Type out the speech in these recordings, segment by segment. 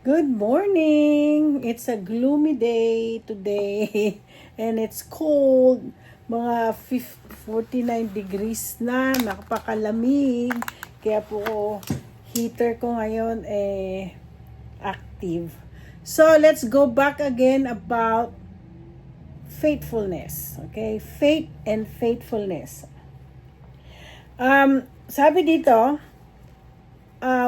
Good morning! It's a gloomy day today and it's cold. Mga 49 degrees na, nakapakalamig. Kaya po heater ko ngayon active. So let's go back again about faithfulness. Okay? Faith and faithfulness. Sabi dito,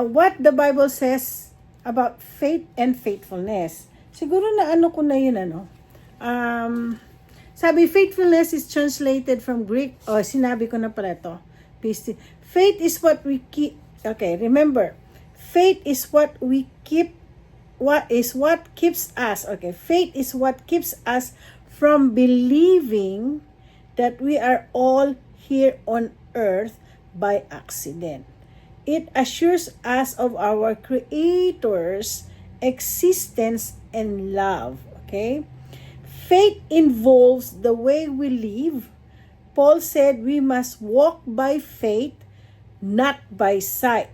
what the Bible says about faith and faithfulness. Siguro na ano ko na yun, sabi, faithfulness is translated from Greek. Sinabi ko na pala ito. Faith is what we keep. Okay, remember. Faith is what we keep. What keeps us. Okay, faith is what keeps us from believing that we are all here on earth by accident. It assures us of our Creator's existence and love. Okay? Faith involves the way we live. Paul said we must walk by faith, not by sight.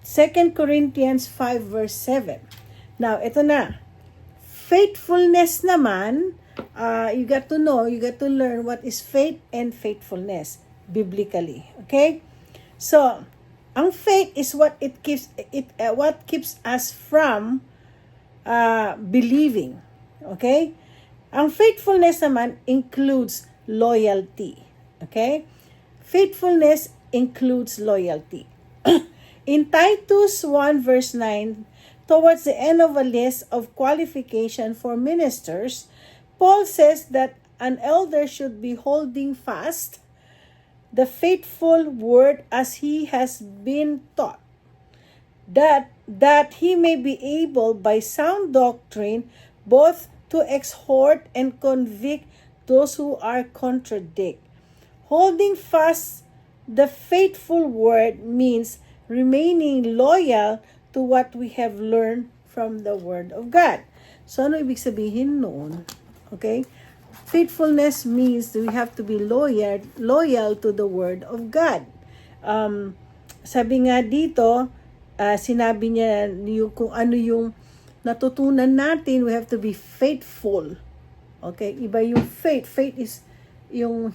2 Corinthians 5 verse 7. Now, ito na. Faithfulness naman, you got to learn what is faith and faithfulness biblically. Okay? So, ang faith is what keeps us from believing. Okay? Ang faithfulness naman includes loyalty. Okay? Faithfulness includes loyalty. In Titus 1 verse 9, towards the end of a list of qualification for ministers, Paul says that an elder should be holding fast the faithful word as he has been taught, that he may be able by sound doctrine both to exhort and convict those who are contradict. Holding fast the faithful word means remaining loyal to what we have learned from the Word of God. So, ano ibig sabihin noon? Okay? Faithfulness means we have to be loyal to the Word of God. Sabi nga dito, sinabi niya kung ano yung natutunan natin, we have to be faithful. Okay? Iba yung faith. Faith is yung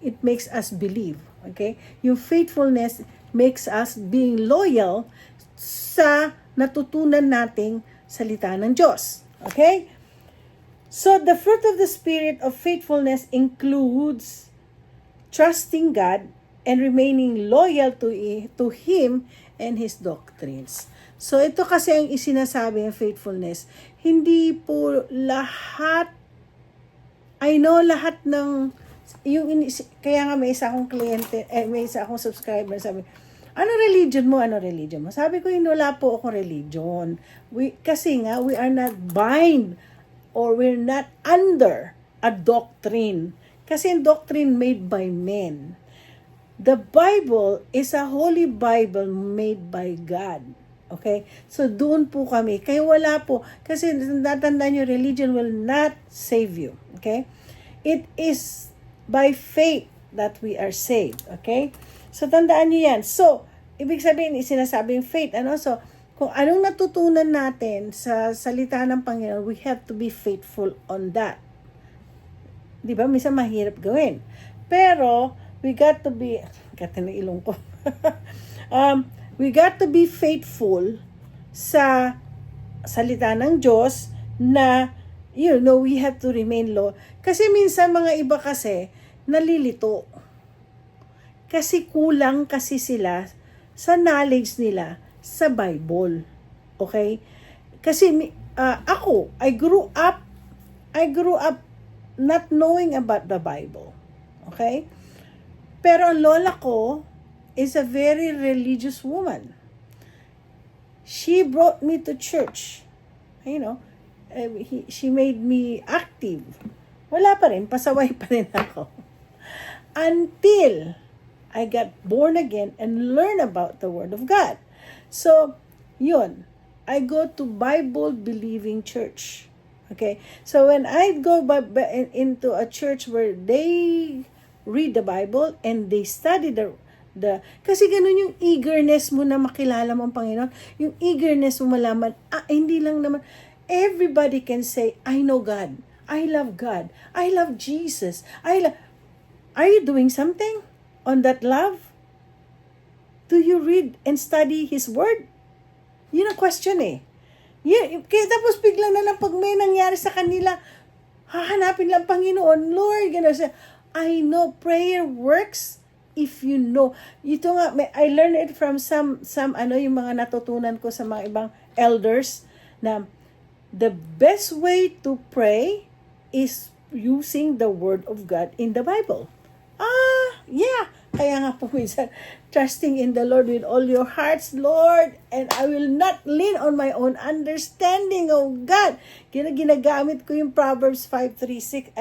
it makes us believe. Okay? Yung faithfulness makes us being loyal sa natutunan nating salita ng Diyos. Okay? So, the fruit of the Spirit of faithfulness includes trusting God and remaining loyal to Him and His doctrines. So, ito kasi ang isinasabi ng faithfulness. Hindi po lahat, I know lahat ng, kaya nga may isa akong kliyente, may isa akong subscriber, sabi, ano religion mo? Sabi ko, wala po akong religion. Kasi nga, we are not bind or we're not under a doctrine. Kasi doctrine made by men. The Bible is a holy Bible made by God. Okay? So, doon po kami. Kaya wala po. Kasi natandaan nyo, religion will not save you. Okay? It is by faith that we are saved. Okay? So, tandaan nyo yan. So, ibig sabihin, isinasabing faith. So, kung anong natutunan natin sa salita ng Panginoon, we have to be faithful on that. Di ba? Minsan mahirap gawin. Pero, we got to be, we got to be faithful sa salita ng Diyos na, we have to remain low. Kasi minsan mga iba kasi, nalilito. Kasi kulang kasi sila sa knowledge nila sa Bible. Okay? Kasi ako, I grew up not knowing about the Bible. Okay? Pero ang lola ko is a very religious woman. She brought me to church. She made me active. Wala pa rin, pasaway pa rin ako. Until I got born again and learn about the Word of God. So, yun. I go to Bible-believing church. Okay? So, when I go into a church where they read the Bible and they study Kasi ganun yung eagerness mo na makilala mo ang Panginoon, yung eagerness mo malaman, hindi lang naman, everybody can say, I know God, I love God, I love Jesus, are you doing something on that love? Do you read and study His Word? Yun ang question eh. Kaya tapos bigla na lang pag may nangyari sa kanila, hahanapin lang Panginoon, Lord, gano'n siya. I know prayer works if you know. Ito nga, I learned it from some yung mga natutunan ko sa mga ibang elders, na the best way to pray is using the Word of God in the Bible. Yeah. Kaya nga po minsan, trusting in the Lord with all your hearts, Lord, and I will not lean on my own understanding, oh God. Ginagamit ko yung Proverbs 5:3-6,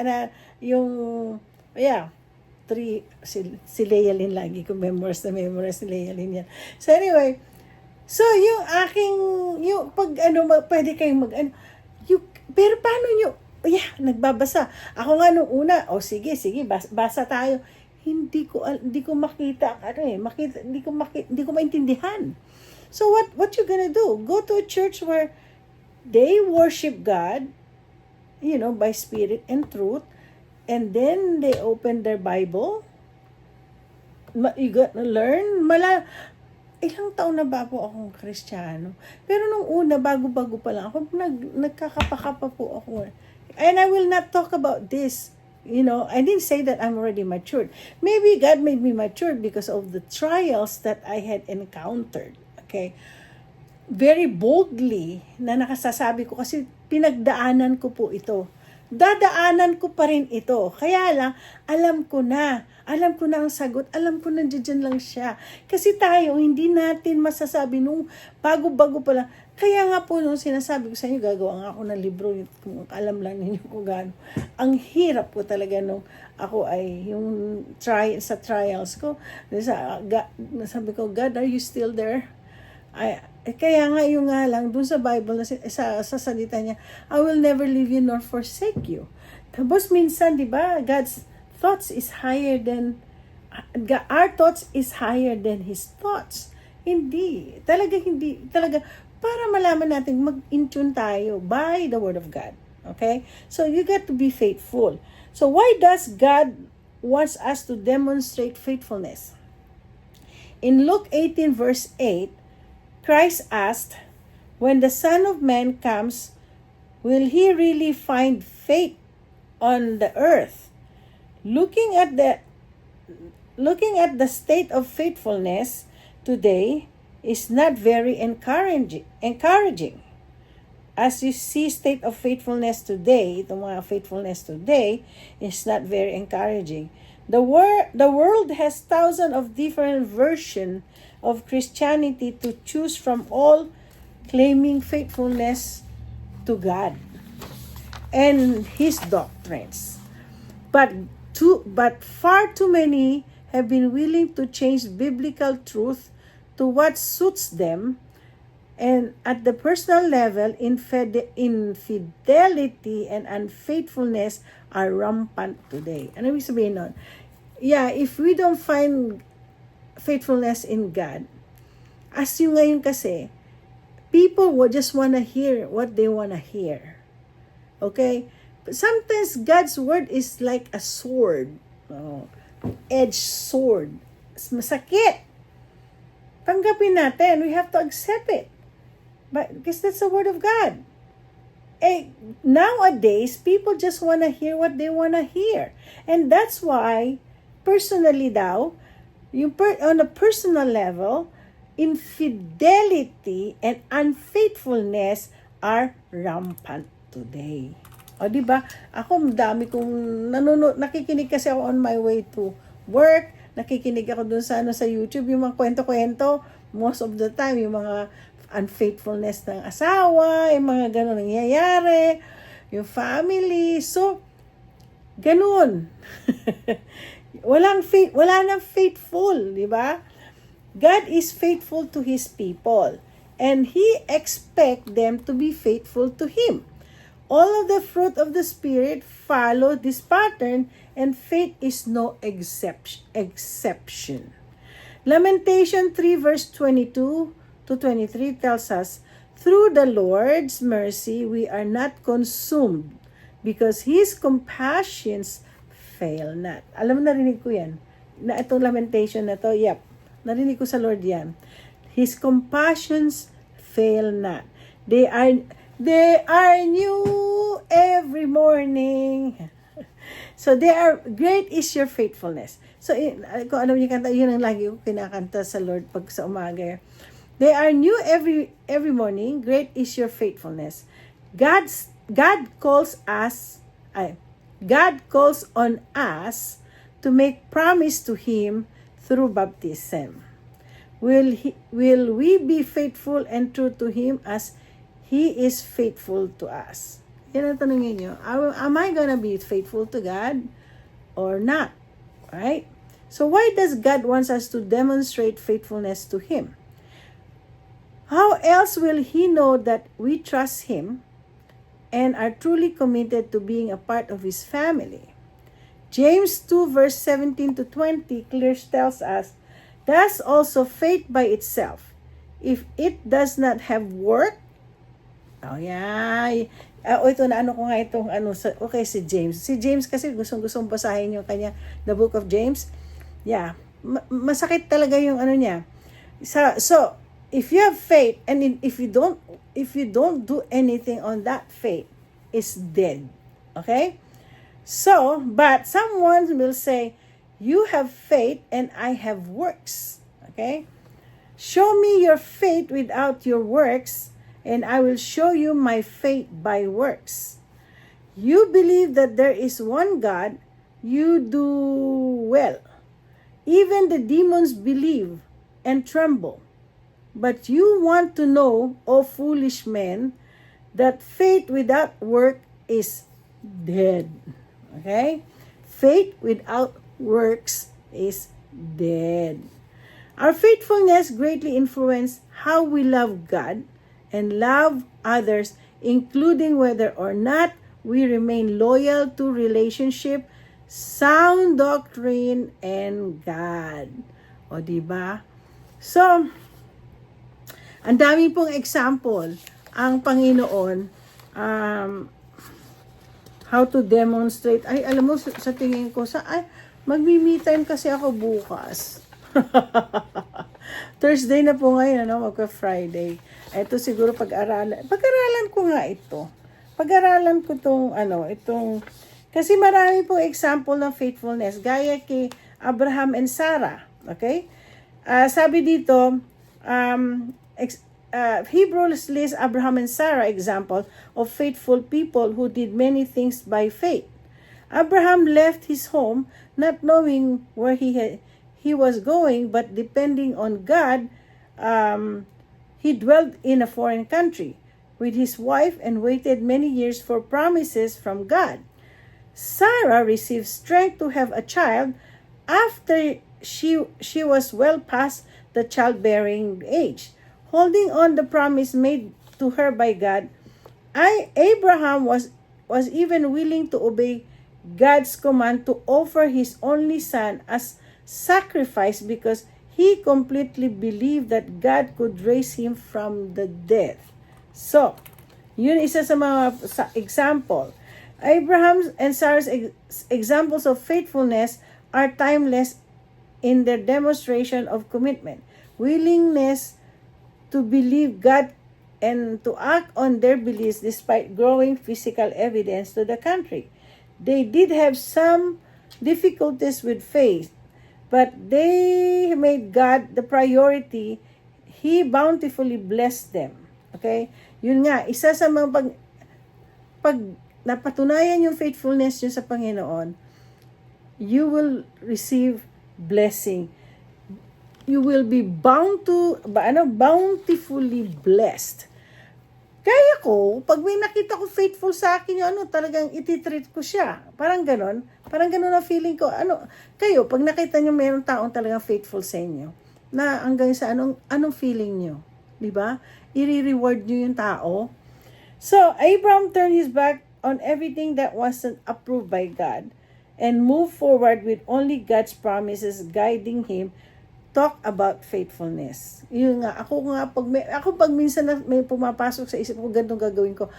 si Leia Lynn, lagi ko memorize si Leia Lynn yan. So anyway, pag pwede kayong pero paano nyo, nagbabasa. Ako nga nung una, sige, basa tayo. Hindi ko makita, hindi ko maintindihan. So what you gonna do? Go to a church where they worship God, by spirit and truth, and then they open their Bible. You gotta learn. Ilang taon na ba po akong Kristiyano? Pero nung una, bago-bago pa lang ako, nagkakapakapa po ako. And I will not talk about this. I didn't say that I'm already matured. Maybe God made me matured because of the trials that I had encountered. Okay? Very boldly na nakasasabi ko kasi pinagdaanan ko po ito. Dadaanan ko pa rin ito. Kaya lang, alam ko na ang sagot, alam ko na dyan lang siya. Kasi tayo, hindi natin masasabi nung bago-bago pa lang. Kaya nga po nung sinasabi ko sa inyo, gagawa nga ako ng libro, kung alam lang ninyo kung gaano. Ang hirap po talaga nung ako ay yung sa trials ko. Sabi ko, God, are you still there? Kaya nga yung nga lang, dun sa Bible, sa salita niya, I will never leave you nor forsake you. Tapos minsan, di ba, God's thoughts is higher than, our thoughts is higher than His thoughts. Hindi. Talaga, para malaman natin, mag-intune tayo by the Word of God. Okay? So, you got to be faithful. So, why does God wants us to demonstrate faithfulness? In Luke 18 verse 8, Christ asked, when the Son of Man comes, will He really find faith on the earth? Looking at the state of faithfulness today is not very encouraging. As you see, state of faithfulness today, itong mga faithfulness today is not very encouraging. The world has thousands of different versions of Christianity to choose from, all claiming faithfulness to God and His doctrines. But far too many have been willing to change biblical truth to what suits them, and at the personal level, infidelity and unfaithfulness are rampant today. Ano ibig sabihin nun? Yeah, if we don't find faithfulness in God, as yung ngayon kasi, people will just wanna hear what they wanna hear. Okay? But sometimes God's word is like a sword. Edged sword. Masakit. Tanggapin natin. We have to accept it. But because that's the Word of God. Nowadays, people just want to hear what they want to hear. And that's why, personally daw, on a personal level, infidelity and unfaithfulness are rampant today. O, diba? Ako, dami kong nakikinig kasi ako on my way to work. Nakikinig ako dun sa YouTube, yung mga kwento-kwento, most of the time, yung mga unfaithfulness ng asawa, yung mga gano'n nangyayari, yung family. So, ganun. Wala nang faithful, di ba? God is faithful to His people, and He expect them to be faithful to Him. All of the fruit of the Spirit follow this pattern, and faith is no exception. Lamentation 3 verse 22 to 23 tells us, through the Lord's mercy, we are not consumed because His compassions fail not. Alam mo, narinig ko yan. Na itong lamentation na to, yep. Narinig ko sa Lord yan. His compassions fail not. They are new every morning. So great is your faithfulness. So kung alam niyo kanta, yun ang lagi ko kinakanta sa Lord pag sa umaga. They are new every morning. Great is your faithfulness. God calls on us to make promise to Him through baptism. Will we be faithful and true to Him as He is faithful to us? Yan ang tanongin nyo. Am I gonna be faithful to God or not? Right? So why does God want us to demonstrate faithfulness to Him? How else will He know that we trust Him and are truly committed to being a part of His family? James 2 verse 17 to 20 clearly tells us, thus also faith by itself, if it does not have work. Oh yeah. Ito na ko nga itong okay, si James. Si James kasi gustong basahin yung kanya, the book of James. Yeah. Masakit talaga yung niya. So if you have faith and if you don't do anything on that faith, it's dead. Okay? So, but someone will say, you have faith and I have works. Okay? Show me your faith without your works, and I will show you my faith by works. You believe that there is one God, you do well. Even the demons believe and tremble. But you want to know, O foolish men, that faith without work is dead. Okay? Faith without works is dead. Our faithfulness greatly influences how we love God and love others, including whether or not we remain loyal to relationship, sound doctrine, and God. O diba? So, ang dami pong example ang Panginoon how to demonstrate. Ay, alam mo, sa tingin ko, magmi-me time kasi ako bukas. Thursday na po ngayon, magka-Friday. Ito siguro pag-aralan ko nga ito. Pag-aralan ko itong, kasi marami pong example ng faithfulness, gaya kay Abraham and Sarah. Okay? Sabi dito, Hebrews lists Abraham and Sarah example of faithful people who did many things by faith. Abraham left his home not knowing where he was going, but depending on God. He dwelt in a foreign country with his wife and waited many years for promises from God. Sarah received strength to have a child after she was well past the childbearing age. Holding on the promise made to her by God, Abraham was even willing to obey God's command to offer his only son as sacrifice because he completely believed that God could raise him from the dead. So, yun isa sa mga example. Abraham and Sarah's examples of faithfulness are timeless in their demonstration of commitment, willingness to believe God and to act on their beliefs despite growing physical evidence to the contrary. They did have some difficulties with faith, but they made God the priority. He bountifully blessed them. Okay? Yun nga, isa sa mga pag napatunayan yung faithfulness nyo sa Panginoon, you will receive blessing. You will be bountifully blessed. Kaya ko, pag may nakita ko faithful sa akin, talagang ititreat ko siya. Parang ganon ang feeling ko. Kayo, pag nakita nyo mayroong taong talagang faithful sa inyo, na hanggang sa anong feeling nyo? Diba? I-reward nyo yung tao. So, Abraham turned his back on everything that wasn't approved by God and moved forward with only God's promises guiding him talk about faithfulness. Yun nga, ako pag minsan na may pumapasok sa isip ko, ganito gagawin ko.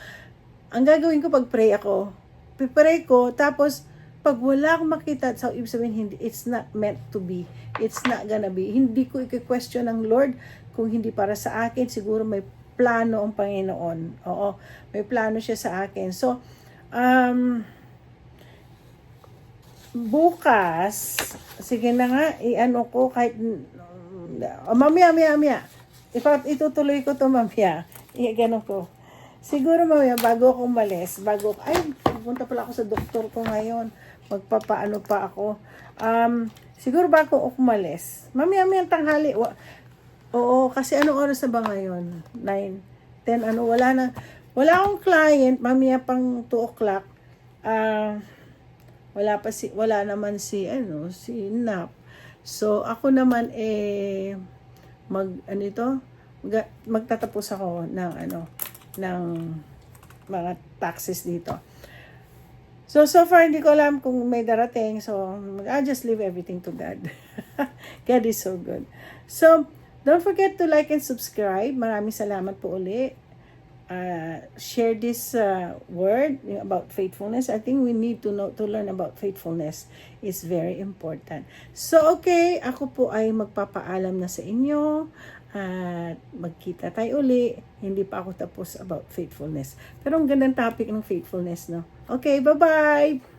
Ang gagawin ko pag pray ako, pipray ko, tapos pag wala akong makita, so ibig sabihin, hindi, it's not meant to be. It's not gonna be. Hindi ko i-question ng Lord kung hindi para sa akin. Siguro may plano ang Panginoon. Oo, may plano siya sa akin. So, bukas, sige na nga, i-ano ko kahit, mamaya. Itutuloy ko to mamaya. I-gano ko. Siguro mamaya, bago ako umalis, pupunta pala ako sa doktor ko ngayon. Magpapaano pa ako. Siguro bago ako umalis, mamaya tanghali. Oo, kasi anong oras na ba ngayon? 9, 10, wala akong client, mamaya pang 2 o'clock. Wala naman si Nap. So, ako naman magtatapos ako ng mga taxes dito. So far, hindi ko alam kung may darating. So, I'll just leave everything to God. God is so good. So, don't forget to like and subscribe. Maraming salamat po uli. Share this word about faithfulness. I think we need to learn about faithfulness. It's very important. So, okay. Ako po ay magpapaalam na sa inyo. At magkita tayo uli. Hindi pa ako tapos about faithfulness. Pero ang gandang topic ng faithfulness, no? Okay, bye-bye!